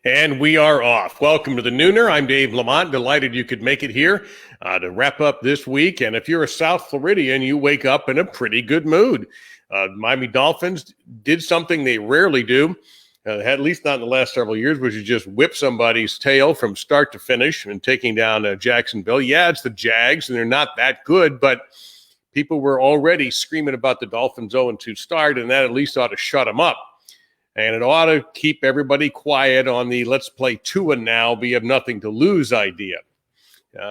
And we are off. Welcome to the Nooner. I'm Dave LaMont. Delighted you could make it here to wrap up this week. And if you're a South Floridian, you wake up in a pretty good mood. Miami Dolphins did something they rarely do, at least not in the last several years, which is just whip somebody's tail from start to finish and taking down Jacksonville. Yeah, it's the Jags, and they're not that good, but people were already screaming about the Dolphins 0-2 start, and that at least ought to shut them up. And it ought to keep everybody quiet on the let's play Tua now, we have nothing to lose idea.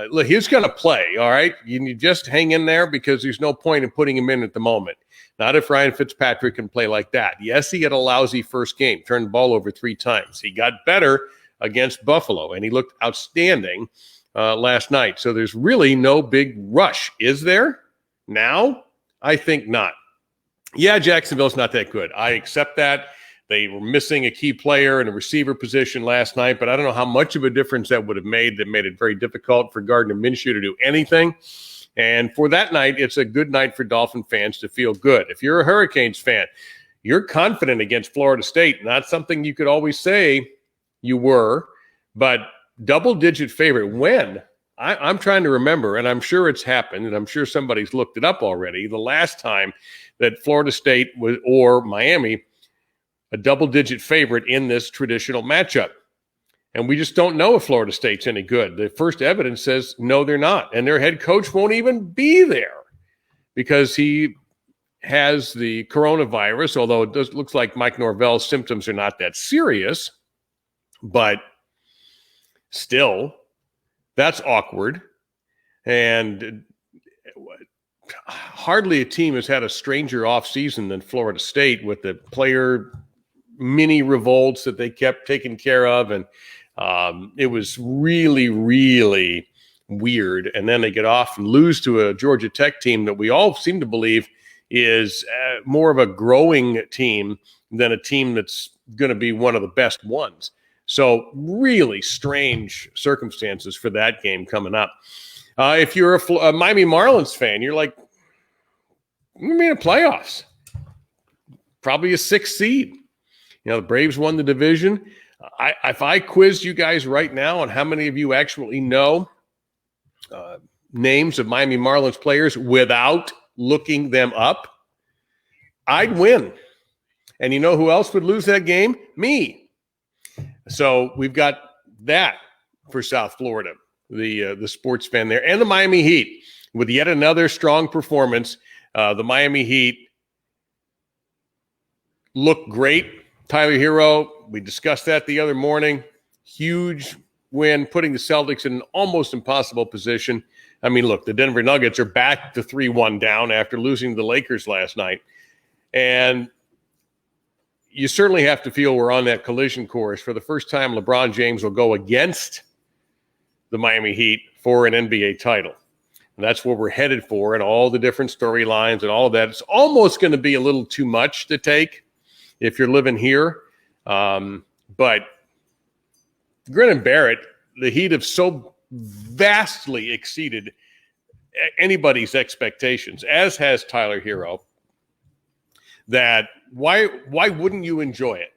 Look, he's going to play, all right? You just hang in there because there's no point in putting him in at the moment. Not if Ryan Fitzpatrick can play like that. Yes, he had a lousy first game, turned the ball over 3 times. He got better against Buffalo, and he looked outstanding last night. So there's really no big rush. Is there now? I think not. Yeah, Jacksonville's not that good. I accept that. They were missing a key player in a receiver position last night, but I don't know how much of a difference that would have made. That made it very difficult for Gardner Minshew to do anything. And for that night, it's a good night for Dolphin fans to feel good. If you're a Hurricanes fan, you're confident against Florida State. Not something you could always say you were, but double-digit favorite. When? I'm trying to remember, and I'm sure it's happened, and I'm sure somebody's looked it up already, the last time that Florida State was, or Miami, a double-digit favorite in this traditional matchup. And we just don't know if Florida State's any good. The first evidence says, no, they're not. And their head coach won't even be there because he has the coronavirus, although it looks like Mike Norvell's symptoms are not that serious. But still, that's awkward. And hardly a team has had a stranger offseason than Florida State with the player mini revolts that they kept taking care of. And it was really, really weird. And then they get off and lose to a Georgia Tech team that we all seem to believe is more of a growing team than a team that's going to be one of the best ones. So really strange circumstances for that game coming up. If you're a Miami Marlins fan, you're like, we mean playoffs. Probably a 6th seed. You know, the Braves won the division. If I quizzed you guys right now on how many of you actually know names of Miami Marlins players without looking them up, I'd win. And you know who else would lose that game? Me. So we've got that for South Florida, the sports fan there, and the Miami Heat with yet another strong performance. The Miami Heat look great. Tyler Hero, we discussed that the other morning. Huge win, putting the Celtics in an almost impossible position. I mean, look, the Denver Nuggets are back to 3-1 down after losing to the Lakers last night. And you certainly have to feel we're on that collision course. For the first time, LeBron James will go against the Miami Heat for an NBA title. And that's what we're headed for, and all the different storylines and all of that. It's almost going to be a little too much to take if you're living here. But grin and bear it, the Heat have so vastly exceeded anybody's expectations, as has Tyler Hero, that why wouldn't you enjoy it?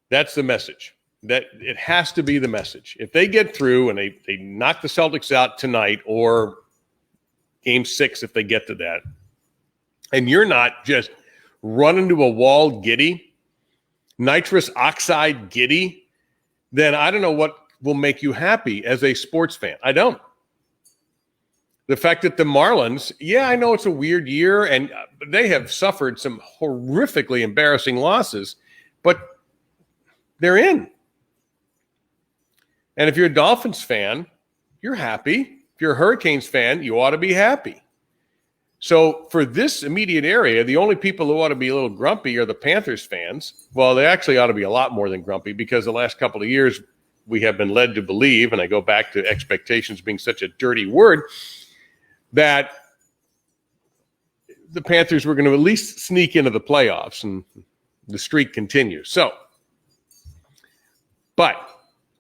That's the message. That it has to be the message. If they get through and they knock the Celtics out tonight, or game 6 if they get to that, and you're not just run into a wall giddy, nitrous oxide giddy, then I don't know what will make you happy as a sports fan. I don't. The fact that the Marlins, yeah, I know it's a weird year, and they have suffered some horrifically embarrassing losses, but they're in. And if you're a Dolphins fan, you're happy. If you're a Hurricanes fan, you ought to be happy. So for this immediate area, the only people who ought to be a little grumpy are the Panthers fans. Well, they actually ought to be a lot more than grumpy, because the last couple of years we have been led to believe, and I go back to expectations being such a dirty word, that the Panthers were going to at least sneak into the playoffs, and the streak continues. So, but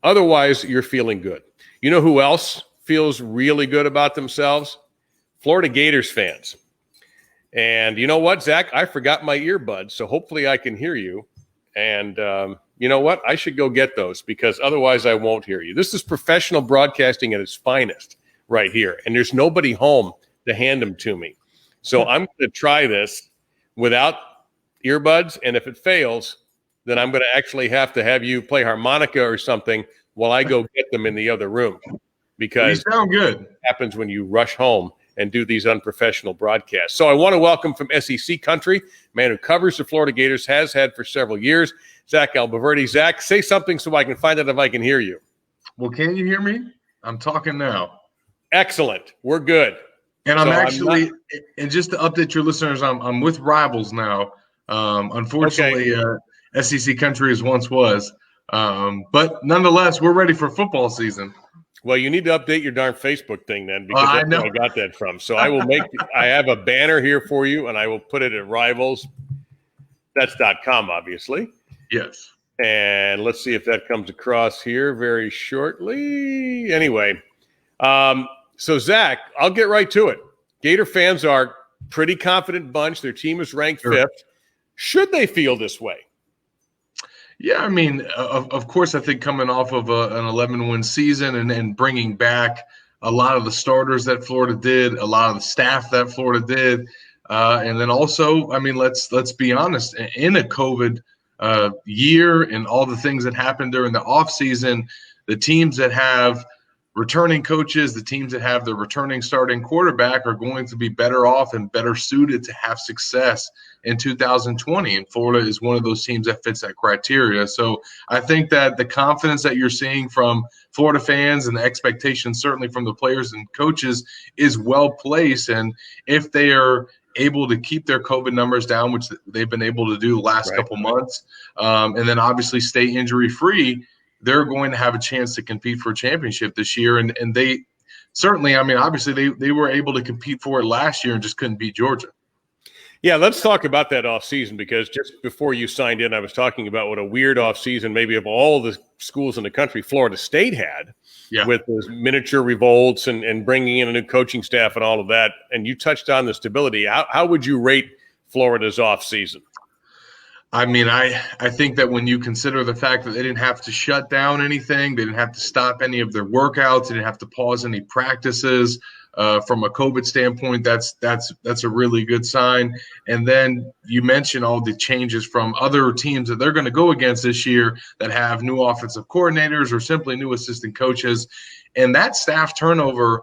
otherwise, you're feeling good. You know who else feels really good about themselves? Florida Gators fans. And you know what, Zach? I forgot my earbuds, so hopefully I can hear you. And you know what? I should go get those because otherwise I won't hear you. This is professional broadcasting at its finest right here. And there's nobody home to hand them to me. So I'm going to try this without earbuds. And if it fails, then I'm going to actually have to have you play harmonica or something while I go get them in the other room. Because you sound good. It happens when you rush home and do these unprofessional broadcasts. So I want to welcome from SEC country, man who covers the Florida Gators, has had for several years, Zach Albaverdi. Zach, say something so I can find out if I can hear you. Well, can you hear me? I'm talking now. Excellent. We're good. And and just to update your listeners, I'm with Rivals now. Unfortunately, SEC country as once was. But nonetheless, we're ready for football season. Well, you need to update your darn Facebook thing then, because that's where I got that from. So I will I have a banner here for you, and I will put it at Rivals. That's .com, obviously. Yes. And let's see if that comes across here very shortly. Anyway, so Zach, I'll get right to it. Gator fans are pretty confident bunch. Their team is ranked 5th. Should they feel this way? Yeah, I mean, of course, I think coming off of an 11-win season and bringing back a lot of the starters that Florida did, a lot of the staff that Florida did, and then also, I mean, let's be honest, in a COVID year and all the things that happened during the offseason, the teams that have returning coaches, the teams that have the returning starting quarterback are going to be better off and better suited to have success in 2020. And Florida is one of those teams that fits that criteria. So I think that the confidence that you're seeing from Florida fans and the expectations certainly from the players and coaches is well placed. And if they are able to keep their COVID numbers down, which they've been able to do the last couple months, and then obviously stay injury free, they're going to have a chance to compete for a championship this year. And they certainly, I mean, obviously they were able to compete for it last year and just couldn't beat Georgia. Yeah, let's talk about that offseason, because just before you signed in, I was talking about what a weird offseason maybe of all the schools in the country Florida State had with those miniature revolts and bringing in a new coaching staff and all of that. And you touched on the stability. How would you rate Florida's offseason? I mean, I think that when you consider the fact that they didn't have to shut down anything, they didn't have to stop any of their workouts, they didn't have to pause any practices from a COVID standpoint, that's a really good sign. And then you mentioned all the changes from other teams that they're going to go against this year that have new offensive coordinators or simply new assistant coaches. And that staff turnover,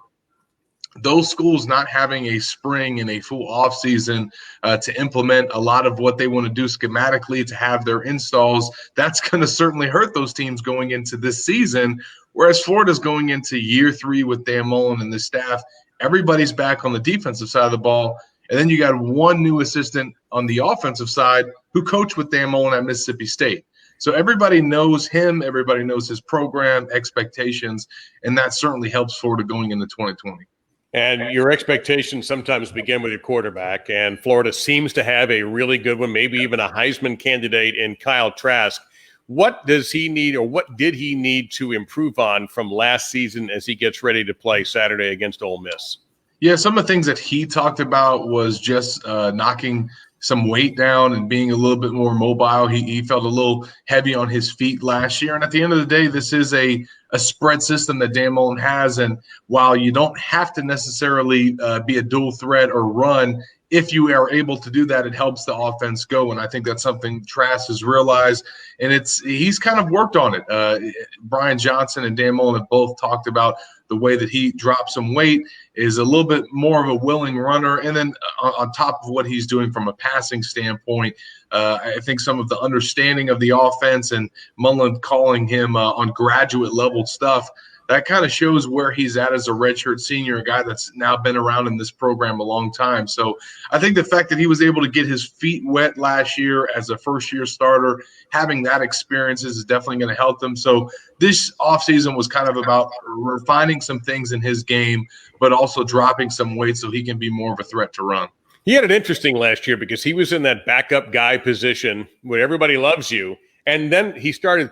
those schools not having a spring and a full offseason to implement a lot of what they want to do schematically to have their installs, that's going to certainly hurt those teams going into this season. Whereas Florida's going into year 3 with Dan Mullen and the staff. Everybody's back on the defensive side of the ball. And then you got one new assistant on the offensive side who coached with Dan Mullen at Mississippi State. So everybody knows him. Everybody knows his program, expectations, and that certainly helps Florida going into 2020. And your expectations sometimes begin with your quarterback, and Florida seems to have a really good one, maybe even a Heisman candidate in Kyle Trask. What does he need, or what did he need to improve on from last season as he gets ready to play Saturday against Ole Miss? Yeah, some of the things that he talked about was just knocking some weight down and being a little bit more mobile. He felt a little heavy on his feet last year. And at the end of the day, this is a spread system that Dan Mullen has. And while you don't have to necessarily be a dual threat or run, if you are able to do that, it helps the offense go. And I think that's something Trask has realized. And he's kind of worked on it. Brian Johnson and Dan Mullen have both talked about the way that he dropped some weight, is a little bit more of a willing runner. And then on top of what he's doing from a passing standpoint, I think some of the understanding of the offense and Mullen calling him on graduate level stuff, that kind of shows where he's at as a redshirt senior, a guy that's now been around in this program a long time. So I think the fact that he was able to get his feet wet last year as a first-year starter, having that experience is definitely going to help him. So this offseason was kind of about refining some things in his game, but also dropping some weight so he can be more of a threat to run. He had it interesting last year because he was in that backup guy position where everybody loves you, and then he started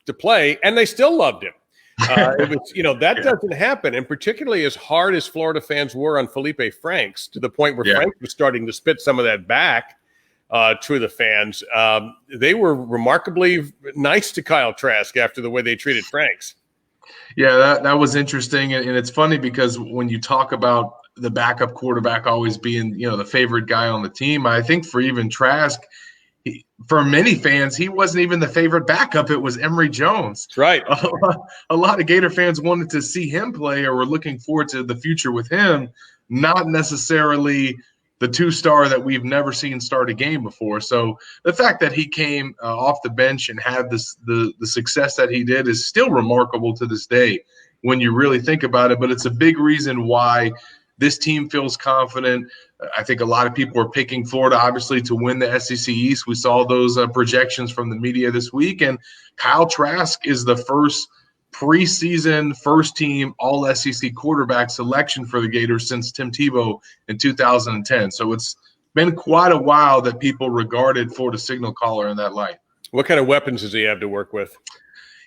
to play, and they still loved him. It was, that doesn't happen, and particularly as hard as Florida fans were on Felipe Franks, to the point where Franks was starting to spit some of that back. to the fans. They were remarkably nice to Kyle Trask after the way they treated Franks. Yeah, that was interesting. And it's funny because when you talk about the backup quarterback always being, the favorite guy on the team, I think for even Trask, for many fans, he wasn't even the favorite backup. It was Emory Jones. That's right. A lot of Gator fans wanted to see him play or were looking forward to the future with him, not necessarily the two-star that we've never seen start a game before. So the fact that he came off the bench and had the success that he did is still remarkable to this day when you really think about it. But it's a big reason why this team feels confident. I think a lot of people are picking Florida, obviously, to win the SEC East. We saw those projections from the media this week. And Kyle Trask is the first preseason first-team All-SEC quarterback selection for the Gators since Tim Tebow in 2010. So it's been quite a while that people regarded Florida signal caller in that light. What kind of weapons does he have to work with?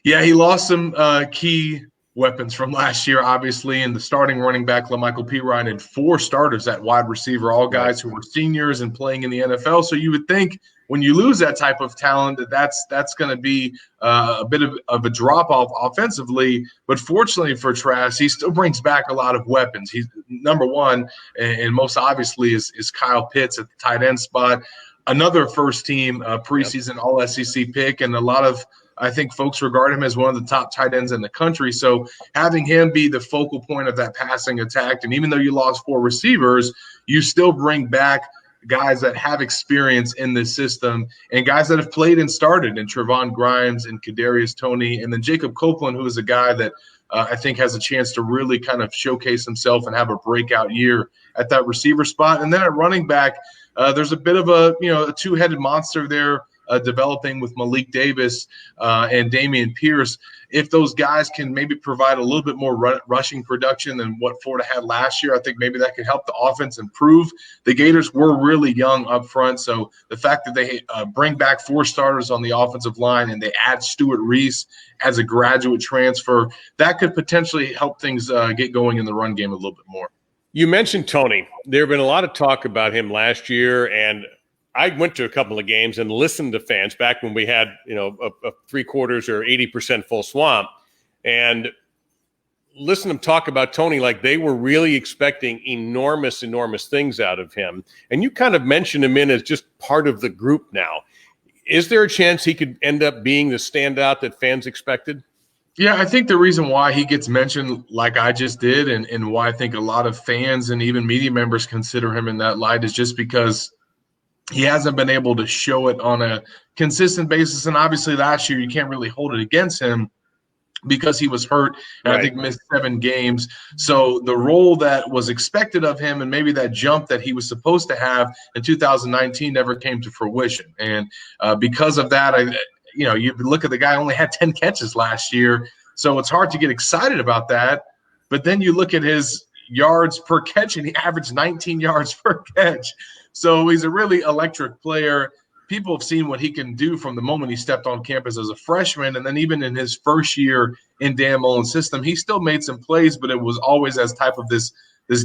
Yeah, he lost some key weapons from last year, obviously, and the starting running back, LaMichael Pirine, had 4 starters at wide receiver, all guys who were seniors and playing in the NFL. So you would think when you lose that type of talent, that's going to be a bit of a drop-off offensively. But fortunately for Trask, he still brings back a lot of weapons. He's number one, and most obviously is Kyle Pitts at the tight end spot, another first-team preseason All-SEC pick, and a lot of I think folks regard him as one of the top tight ends in the country. So having him be the focal point of that passing attack, and even though you lost 4 receivers, you still bring back guys that have experience in this system and guys that have played and started, and Trevon Grimes and Kadarius Toney, and then Jacob Copeland, who is a guy that I think has a chance to really kind of showcase himself and have a breakout year at that receiver spot. And then at running back, there's a bit of a two-headed monster there. Developing with Malik Davis and Dameon Pierce. If those guys can maybe provide a little bit more rushing production than what Florida had last year, I think maybe that could help the offense improve. The Gators were really young up front, so the fact that they bring back 4 starters on the offensive line and they add Stuart Reese as a graduate transfer, that could potentially help things get going in the run game a little bit more. You mentioned Toney. There have been a lot of talk about him last year, and I went to a couple of games and listened to fans back when we had, a 3/4 or 80% full swamp, and listen to them talk about Toney like they were really expecting enormous things out of him. And you kind of mentioned him in as just part of the group now. Is there a chance he could end up being the standout that fans expected? Yeah, I think the reason why he gets mentioned like I just did and why I think a lot of fans and even media members consider him in that light is just because he hasn't been able to show it on a consistent basis. And obviously last year you can't really hold it against him because he was hurt and I think missed 7 games. So the role that was expected of him and maybe that jump that he was supposed to have in 2019 never came to fruition. And because of that, you look at the guy only had 10 catches last year. So it's hard to get excited about that. But then you look at his yards per catch and he averaged 19 yards per catch. So he's a really electric player. People have seen what he can do from the moment he stepped on campus as a freshman. And then even in his first year in Dan Mullen's system, he still made some plays, but it was always as type of this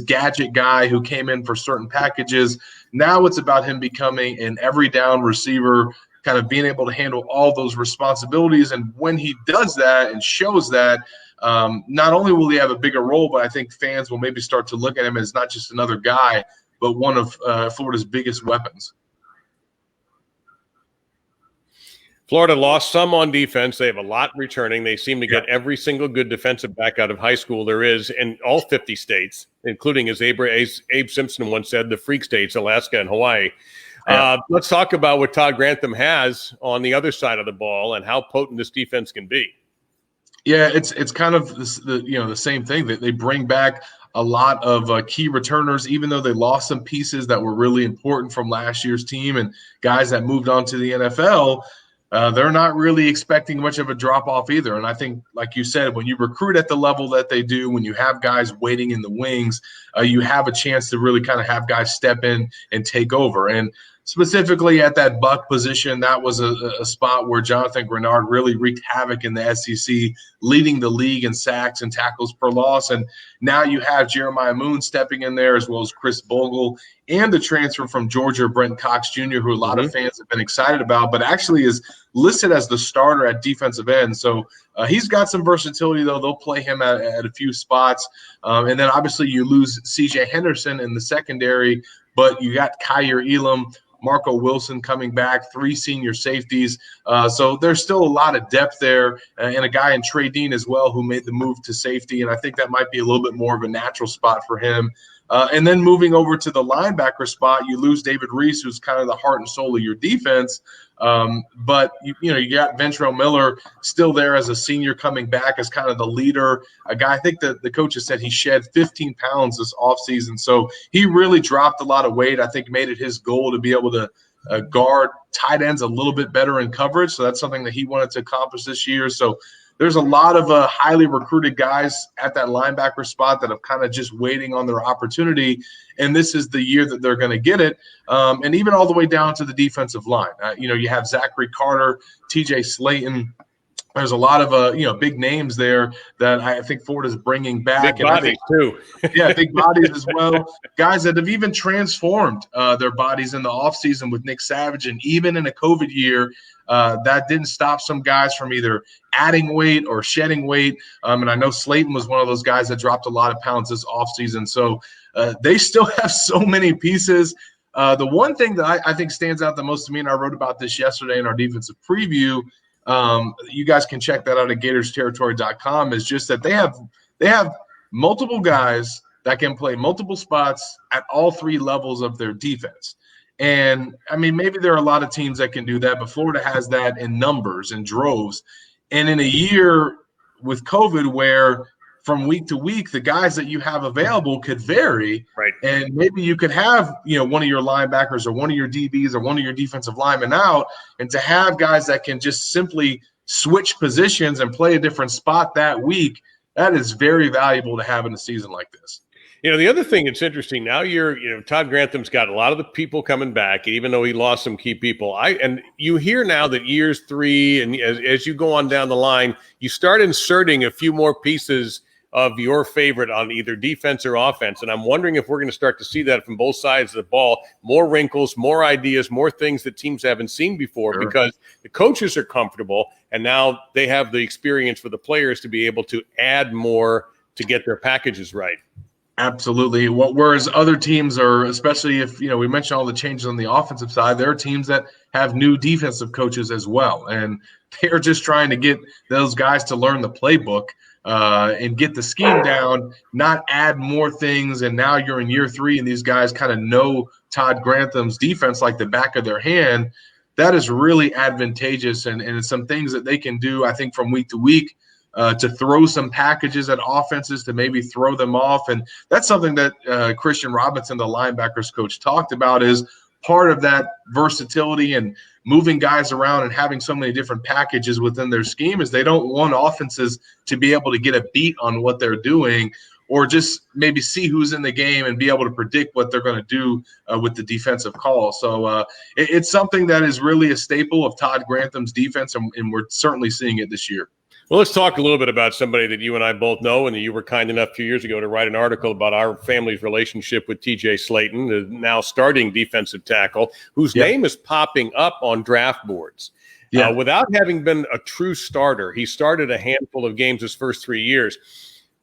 gadget guy who came in for certain packages. Now it's about him becoming an every down receiver, kind of being able to handle all those responsibilities. And when he does that and shows that, not only will he have a bigger role, but I think fans will maybe start to look at him as not just another guy, but one of Florida's biggest weapons. Florida lost some on defense. They have a lot returning. They seem to get every single good defensive back out of high school there is in all 50 states, including, as Abe Simpson once said, the freak states, Alaska and Hawaii. Let's talk about what Todd Grantham has on the other side of the ball and how potent this defense can be. Yeah, it's kind of the same thing that they bring back a lot of key returners, even though they lost some pieces that were really important from last year's team and guys that moved on to the NFL. They're not really expecting much of a drop-off either. And I think, like you said, when you recruit at the level that they do, when you have guys waiting in the wings, you have a chance to really kind of have guys step in and take over. And specifically at that buck position, that was a spot where Jonathan Grenard really wreaked havoc in the SEC, leading the league in sacks and tackles per loss. And now you have Jeremiah Moon stepping in there, as well as Chris Bogle, and the transfer from Georgia, Brent Cox Jr., who a lot of fans have been excited about, but actually is listed as the starter at defensive end. So he's got some versatility, though. They'll play him at a few spots. And then obviously you lose C.J. Henderson in the secondary, but you got Kyer Elam, Marco Wilson coming back, 3 senior safeties. So there's still a lot of depth there, and a guy in Trey Dean as well who made the move to safety, and I think that might be a little bit more of a natural spot for him. And then moving over to the linebacker spot, you lose David Reese, who's kind of the heart and soul of your defense. But you got Ventrell Miller still there as a senior coming back as kind of the leader, a guy. I think that the coaches said he shed 15 pounds this offseason. So he really dropped a lot of weight. I think made it his goal to be able to guard tight ends a little bit better in coverage. So that's something that he wanted to accomplish this year. So there's a lot of highly recruited guys at that linebacker spot that have kind of just waiting on their opportunity, and this is the year that they're going to get it. And even all the way down to the defensive line. You have Zachary Carter, T.J. Slayton. There's a lot of big names there that I think Ford is bringing back. Big bodies too. Yeah, big bodies as well. Guys that have even transformed their bodies in the offseason with Nick Savage, and even in a COVID year, that didn't stop some guys from either adding weight or shedding weight. And I know Slayton was one of those guys that dropped a lot of pounds this offseason. So they still have so many pieces. The one thing that I think stands out the most to me, and I wrote about this yesterday in our defensive preview, you guys can check that out at gatorsterritory.com, is just that they have multiple guys that can play multiple spots at all 3 levels of their defense. And I mean, maybe there are a lot of teams that can do that, but Florida has that in numbers and droves. And in a year with COVID where from week to week, the guys that you have available could vary. Right. And maybe you could have, one of your linebackers or one of your DBs or one of your defensive linemen out, and to have guys that can just simply switch positions and play a different spot that week, that is very valuable to have in a season like this. The other thing that's interesting now, Todd Grantham's got a lot of the people coming back, even though he lost some key people. And you hear now that years 3 and as you go on down the line, you start inserting a few more pieces of your favorite on either defense or offense. And I'm wondering if we're going to start to see that from both sides of the ball, more wrinkles, more ideas, more things that teams haven't seen before, because the coaches are comfortable and now they have the experience for the players to be able to add more to get their packages right. Absolutely. Whereas other teams are, especially if, we mentioned all the changes on the offensive side, there are teams that have new defensive coaches as well. And they're just trying to get those guys to learn the playbook and get the scheme down, not add more things. And now you're in year 3 and these guys kind of know Todd Grantham's defense like the back of their hand. That is really advantageous. And it's some things that they can do, I think, from week to week. To throw some packages at offenses to maybe throw them off. And that's something that Christian Robinson, the linebackers coach, talked about, is part of that versatility and moving guys around and having so many different packages within their scheme, is they don't want offenses to be able to get a beat on what they're doing, or just maybe see who's in the game and be able to predict what they're going to do with the defensive call. So it's something that is really a staple of Todd Grantham's defense, and we're certainly seeing it this year. Well, let's talk a little bit about somebody that you and I both know, and you were kind enough a few years ago to write an article about our family's relationship with T.J. Slayton, the now starting defensive tackle, whose name is popping up on draft boards. Without having been a true starter, he started a handful of games his first 3 years.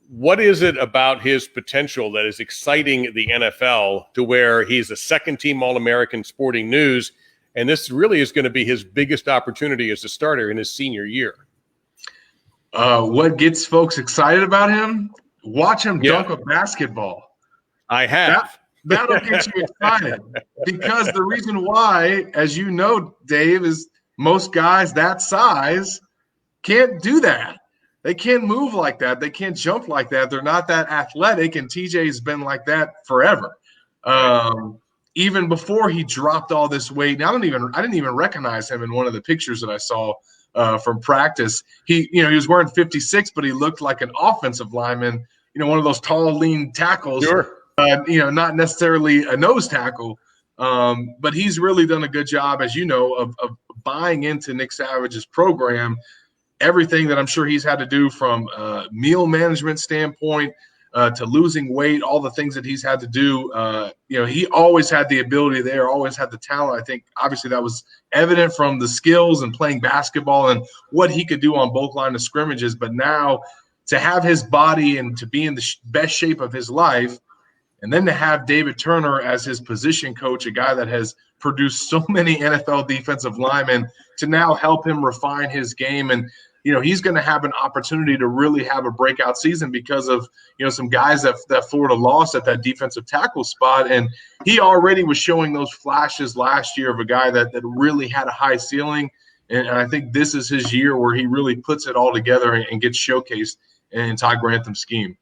What is it about his potential that is exciting the NFL to where he's a second-team All-American Sporting News, and this really is going to be his biggest opportunity as a starter in his senior year? What gets folks excited about him? Watch him dunk a basketball. I have. That'll get you excited, because the reason why, as you know, Dave, is most guys that size can't do that. They can't move like that. They can't jump like that. They're not that athletic, and TJ's been like that forever. Even before he dropped all this weight. Now, I didn't even recognize him in one of the pictures that I saw from practice. He was wearing 56, but he looked like an offensive lineman, one of those tall, lean tackles, not necessarily a nose tackle. But he's really done a good job, as you know, of buying into Nick Savage's program. Everything that I'm sure he's had to do from meal management standpoint to losing weight, all the things that he's had to do. He always had the ability there, always had the talent. I think obviously that was evident from the skills and playing basketball and what he could do on both lines of scrimmages. But now to have his body and to be in the best shape of his life, and then to have David Turner as his position coach, a guy that has produced so many NFL defensive linemen, to now help him refine his game. And he's going to have an opportunity to really have a breakout season because of, some guys that Florida lost at that defensive tackle spot. And he already was showing those flashes last year of a guy that really had a high ceiling. And I think this is his year where he really puts it all together and gets showcased in Todd Grantham's scheme.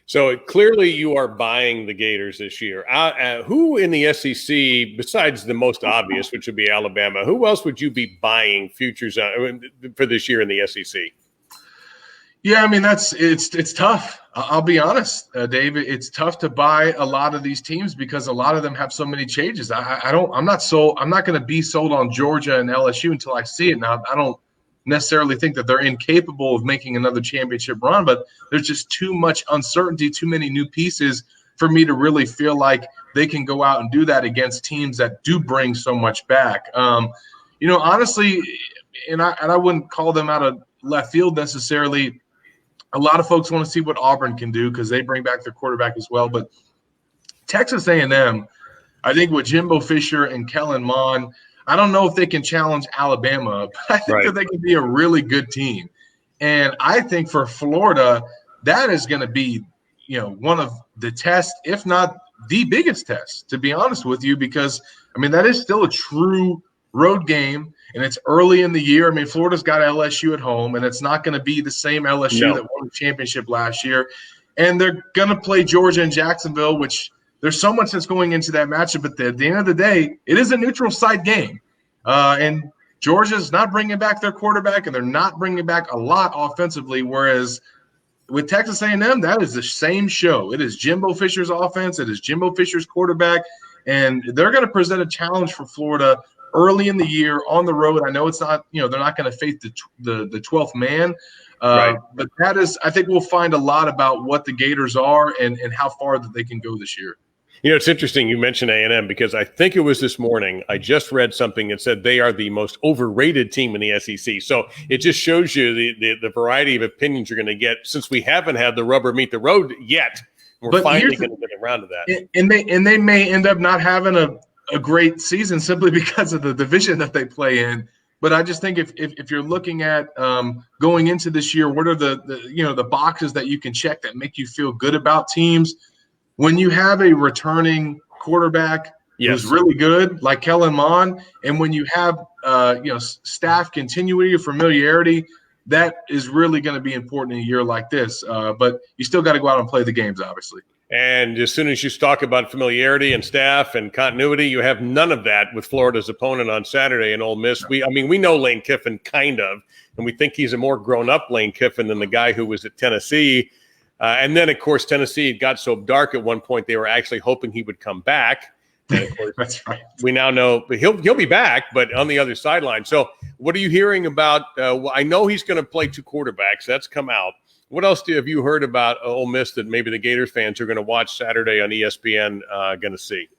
So clearly you are buying the Gators this year. Who in the SEC, besides the most obvious, which would be Alabama, who else would you be buying futures for this year in the SEC? Yeah, I mean, it's tough. I'll be honest, David. It's tough to buy a lot of these teams because a lot of them have so many changes. I'm not going to be sold on Georgia and LSU until I see it. Now, I don't necessarily think that they're incapable of making another championship run, but there's just too much uncertainty, too many new pieces for me to really feel like they can go out and do that against teams that do bring so much back. Honestly, and I wouldn't call them out of left field necessarily. A lot of folks want to see what Auburn can do because they bring back their quarterback as well. But Texas A&M, I think with Jimbo Fisher and Kellen Mond, I don't know if they can challenge Alabama, but I think that they can be a really good team. And I think for Florida, that is going to be, one of the tests, if not the biggest test, to be honest with you, because, that is still a true road game, and it's early in the year. Florida's got LSU at home, and it's not going to be the same LSU that won the championship last year. And they're going to play Georgia and Jacksonville, which – there's so much that's going into that matchup, but at the end of the day, it is a neutral site game. And Georgia's not bringing back their quarterback, and they're not bringing back a lot offensively, whereas with Texas A&M, that is the same show. It is Jimbo Fisher's offense. It is Jimbo Fisher's quarterback, and they're going to present a challenge for Florida early in the year on the road. I know it's not – they're not going to face the 12th man, right. But that is – I think we'll find a lot about what the Gators are and how far that they can go this year. It's interesting you mentioned A&M because I think it was this morning I just read something that said they are the most overrated team in the SEC. So it just shows you the variety of opinions you're going to get since we haven't had the rubber meet the road yet. We're finally going to get around to that. And they may end up not having a great season simply because of the division that they play in. But I just think if you're looking at going into this year, what are the boxes that you can check that make you feel good about teams? When you have a returning quarterback who's really good, like Kellen Mond, and when you have staff continuity or familiarity, that is really going to be important in a year like this. But you still got to go out and play the games, obviously. And as soon as you talk about familiarity and staff and continuity, you have none of that with Florida's opponent on Saturday in Ole Miss. We know Lane Kiffin kind of, and we think he's a more grown-up Lane Kiffin than the guy who was at Tennessee. And then, of course, Tennessee got so dark at one point they were actually hoping he would come back. And of course, that's right. We now know he'll be back, but on the other sideline. So what are you hearing about? I know he's going to play two quarterbacks. That's come out. What else have you heard about Ole Miss that maybe the Gators fans are going to watch Saturday on ESPN going to see?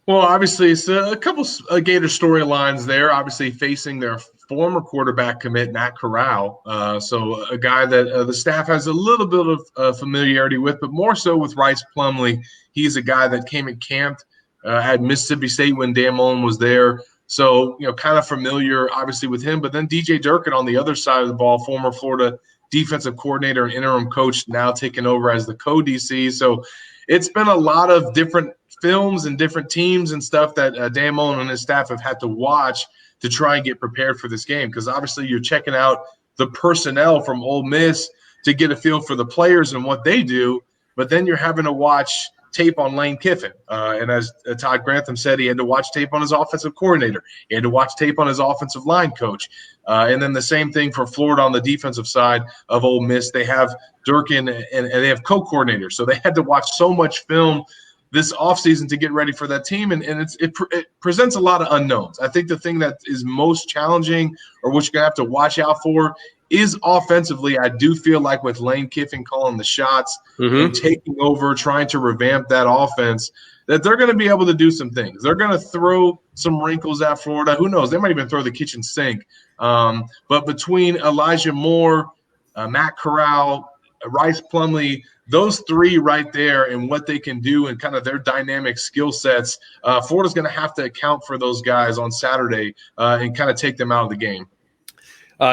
Well, obviously, it's a couple Gator storylines there, obviously facing their former quarterback commit, Matt Corral. So a guy that the staff has a little bit of familiarity with, but more so with Rice Plumlee. He's a guy that came and camped at Mississippi State when Dan Mullen was there. So, kind of familiar, obviously, with him. But then DJ Durkin on the other side of the ball, former Florida defensive coordinator and interim coach, now taking over as the co-DC. So it's been a lot of different films and different teams and stuff that Dan Mullen and his staff have had to watch to try and get prepared for this game, because obviously you're checking out the personnel from Ole Miss to get a feel for the players and what they do, but then you're having to watch tape on Lane Kiffin. And as Todd Grantham said, he had to watch tape on his offensive coordinator. He had to watch tape on his offensive line coach. And then the same thing for Florida on the defensive side of Ole Miss. They have Durkin and they have co-coordinators. So they had to watch so much film this offseason to get ready for that team, and it presents a lot of unknowns. I think the thing that is most challenging, or what you're going to have to watch out for, is offensively. I do feel like with Lane Kiffin calling the shots and taking over, trying to revamp that offense, that they're going to be able to do some things. They're going to throw some wrinkles at Florida. Who knows? They might even throw the kitchen sink. But between Elijah Moore, Matt Corral, Rice Plumlee, those three right there and what they can do and kind of their dynamic skill sets, Florida's going to have to account for those guys on Saturday and kind of take them out of the game.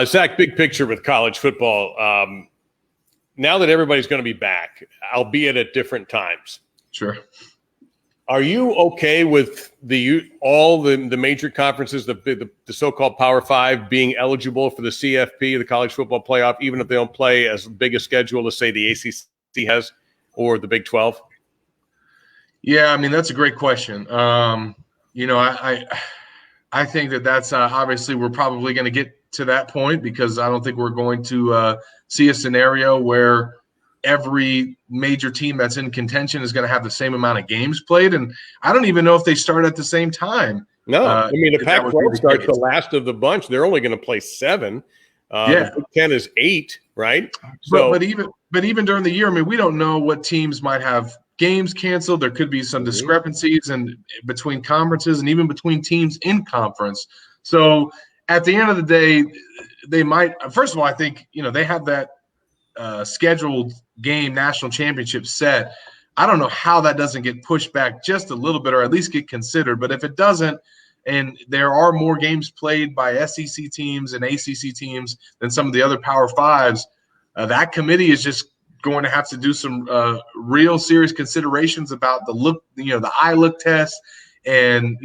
Zach, big picture with college football. Now that everybody's going to be back, albeit at different times. Sure. Are you okay with all the major conferences, the so-called Power Five, being eligible for the CFP, the College Football Playoff, even if they don't play as big a schedule as, say, the ACC has or the Big 12? Yeah, I mean, that's a great question. I think that's obviously we're probably going to get to that point, because I don't think we're going to see a scenario where every major team that's in contention is going to have the same amount of games played. And I don't even know if they start at the same time. No, I mean, the Pac-12 starts the last of the bunch. They're only going to play 7. The Big 10 is 8, right? So, but even during the year, I mean, we don't know what teams might have games canceled. There could be some discrepancies and between conferences and even between teams in conference. So at the end of the day, they might – first of all, I think, they have that scheduled game national championship set. I don't know how that doesn't get pushed back just a little bit, or at least get considered. But if it doesn't, and there are more games played by SEC teams and ACC teams than some of the other Power Fives, that committee is just going to have to do some real serious considerations about the look, the eye look test, and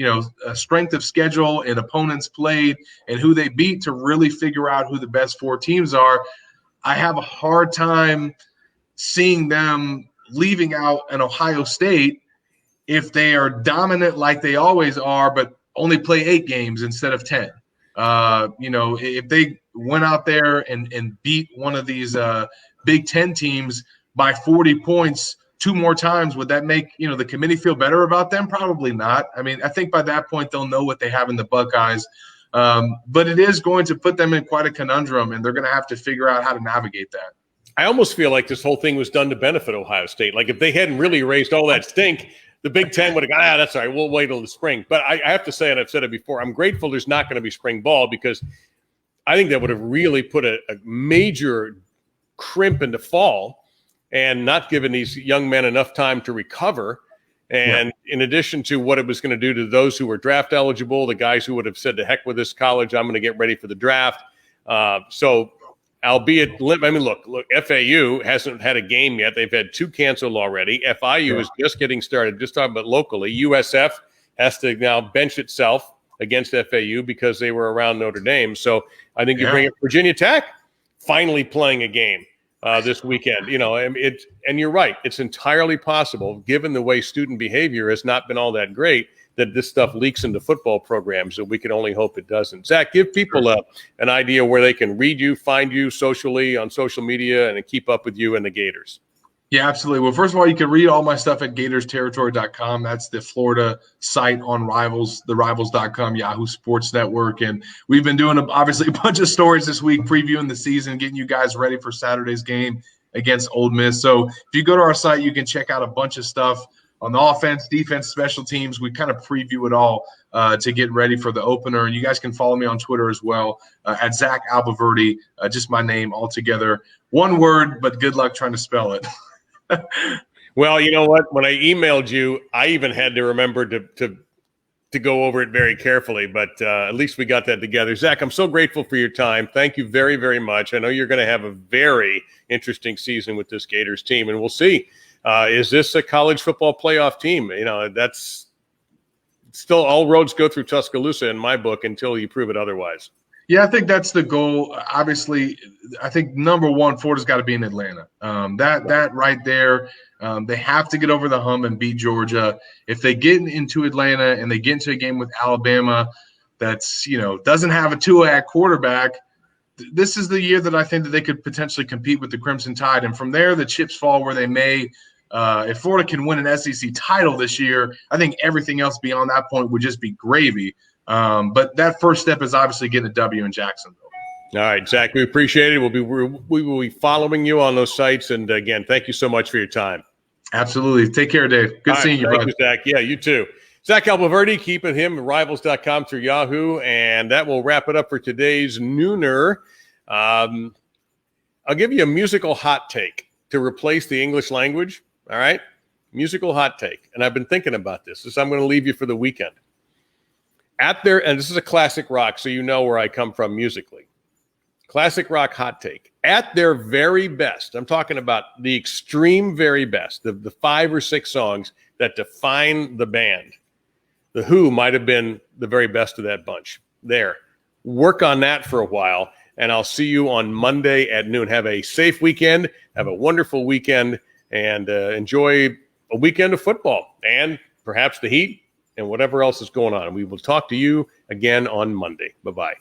strength of schedule and opponents played and who they beat to really figure out who the best 4 teams are. I have a hard time seeing them leaving out an Ohio State if they are dominant like they always are, but only play 8 games instead of 10. If they went out there and beat one of these Big Ten teams by 40 points 2 more times, would that make the committee feel better about them? Probably not. I mean, I think by that point they'll know what they have in the Buckeyes. But it is going to put them in quite a conundrum, and they're going to have to figure out how to navigate that. I almost feel like this whole thing was done to benefit Ohio State. Like if they hadn't really erased all that stink, the Big Ten would have gone, that's all right, we'll wait till the spring. But I have to say, and I've said it before, I'm grateful there's not going to be spring ball, because I think that would have really put a major crimp into fall and not given these young men enough time to recover. And in addition to what it was going to do to those who were draft eligible, the guys who would have said, to heck with this college, I'm going to get ready for the draft. So albeit, I mean, look, FAU hasn't had a game yet. They've had 2 canceled already. FIU is just getting started. Just talking about locally, USF has to now bench itself against FAU because they were around Notre Dame. So I think you bring up Virginia Tech finally playing a game this weekend. And you're right. It's entirely possible, given the way student behavior has not been all that great, that this stuff leaks into football programs, and we can only hope it doesn't. Zach, give people an idea where they can read you, find you socially on social media, and keep up with you and the Gators. Yeah, absolutely. Well, first of all, you can read all my stuff at GatorsTerritory.com. That's the Florida site on Rivals, the Rivals.com, Yahoo Sports Network. And we've been doing, obviously, a bunch of stories this week, previewing the season, getting you guys ready for Saturday's game against Ole Miss. So if you go to our site, you can check out a bunch of stuff on the offense, defense, special teams. We kind of preview it all to get ready for the opener. And you guys can follow me on Twitter as well at Zach Albaverdi, just my name all together. One word, but good luck trying to spell it. Well, you know what? When I emailed you, I even had to remember to go over it very carefully, but at least we got that together. Zach, I'm so grateful for your time. Thank you very, very much. I know you're going to have a very interesting season with this Gators team, and we'll see. Is this a college football playoff team? That's still all roads go through Tuscaloosa in my book until you prove it otherwise. Yeah, I think that's the goal. Obviously, I think number one, Florida's got to be in Atlanta. That right there, they have to get over the hump and beat Georgia. If they get into Atlanta and they get into a game with Alabama that's, doesn't have a Tua at quarterback, this is the year that I think that they could potentially compete with the Crimson Tide. And from there, the chips fall where they may. If Florida can win an SEC title this year, I think everything else beyond that point would just be gravy. But that first step is obviously getting a W in Jacksonville. All right, Zach, we appreciate it. We will be following you on those sites. And again, thank you so much for your time. Absolutely. Take care, Dave. Good seeing you, bud. Thank you, Zach. Yeah, you too. Zach Alpaverdi, keeping him at Rivals.com through Yahoo. And that will wrap it up for today's Nooner. I'll give you a musical hot take to replace the English language. All right? Musical hot take. And I've been thinking about this. I'm going to leave you for the weekend. And this is a classic rock, so you know where I come from musically. Classic rock hot take. At their very best, I'm talking about the extreme very best, the 5 or 6 songs that define the band. The Who might have been the very best of that bunch. There. Work on that for a while, and I'll see you on Monday at noon. Have a safe weekend. Have a wonderful weekend, and enjoy a weekend of football and perhaps the Heat and whatever else is going on. We will talk to you again on Monday. Bye-bye.